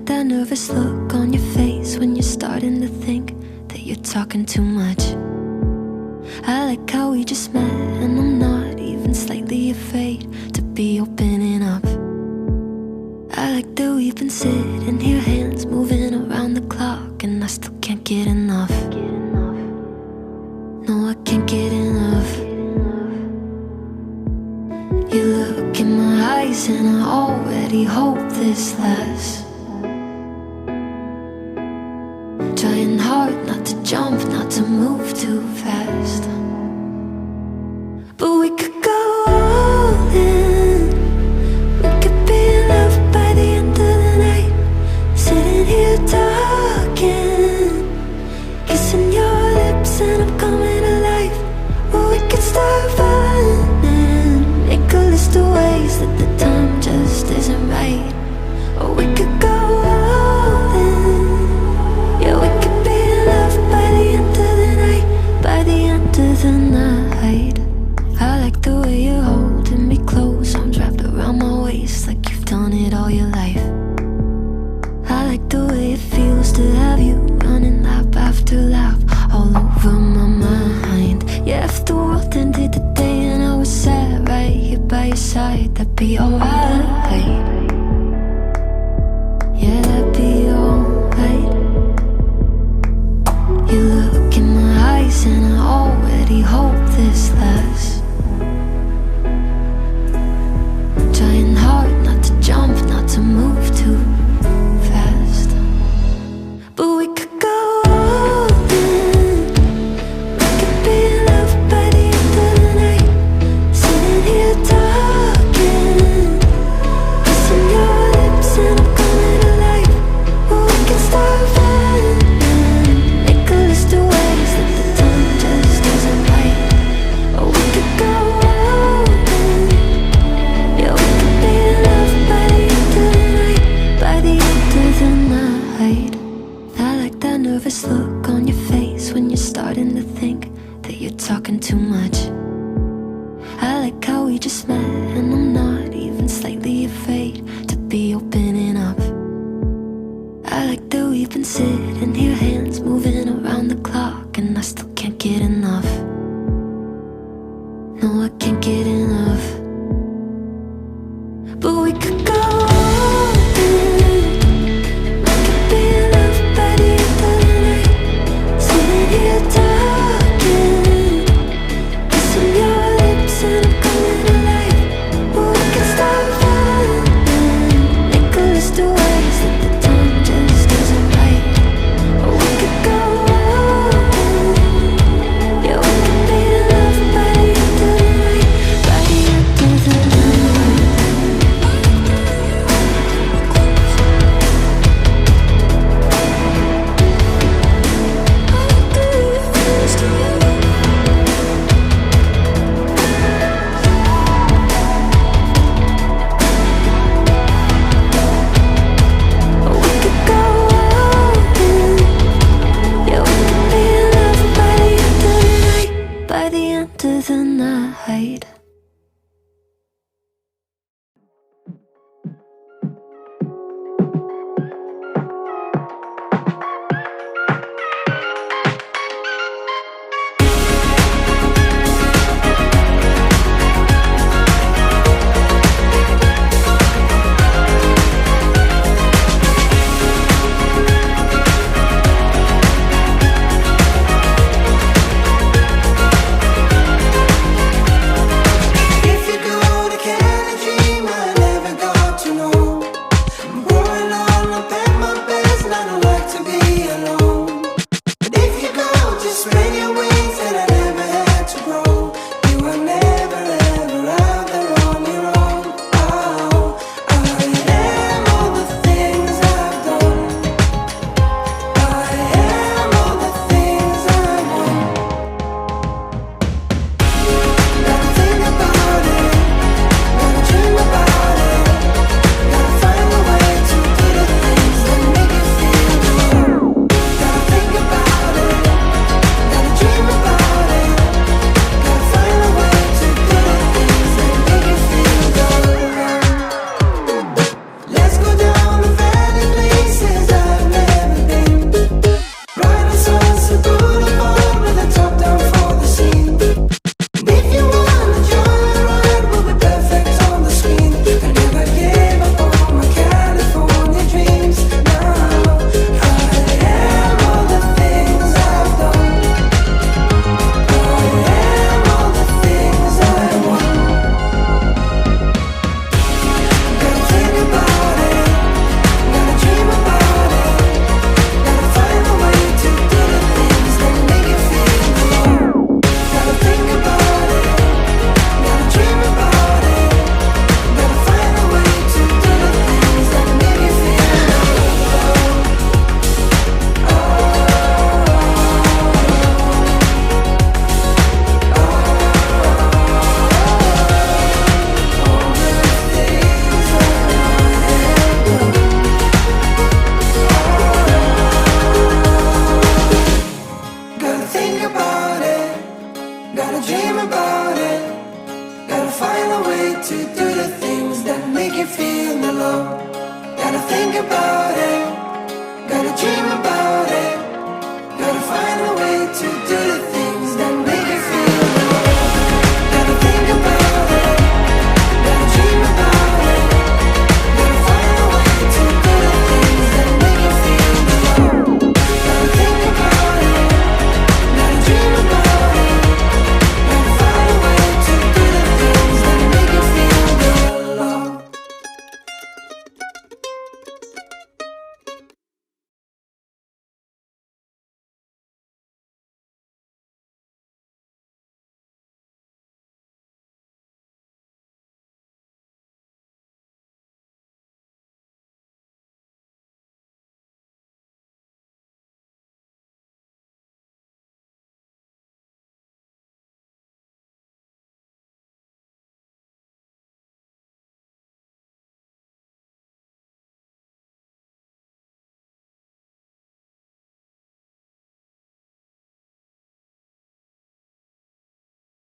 like that nervous look on your face when you're starting to think that you're talking too much. I like how we just met and I'm not even slightly afraid to be opening up. I like that we've been sitting here, hands moving around the clock, and I still can't get enough. No, I can't get enough. You look in my eyes and I already hope this lasts. Trying hard not to jump, not to move too fast. But we could go all in. We could be in love by the end of the night. Sitting here talking, kissing your lips and I'm coming alive. Or we could start running, make a list of ways that the time just isn't right. Or we could go all in. Yeah, we could be in love by the end of the night. By the end of the night. I like the way you're holding me close, arms wrapped around my waist like you've done it all your life. I like the way it feels to have you running lap after lap all over my mind. Yeah, if the world ended today and I was sat right here by your side, that'd be alright. Yeah, that'd be alright. You look in my eyes and I already hope this lasts. Trying hard not to jump, not to move too fast. But we could go all in. We could be in love by the end of the night. Sitting here talking, kissing your lips and I'm coming alive. Or we can start running, make a list of ways that the time just isn't right. Or we could go all in. Yeah, we could be in love by the end of the night. By the end of the night. I like that nervous look on your face when you're starting to think that you're talking too much. I like how we just met and I'm not even slightly afraid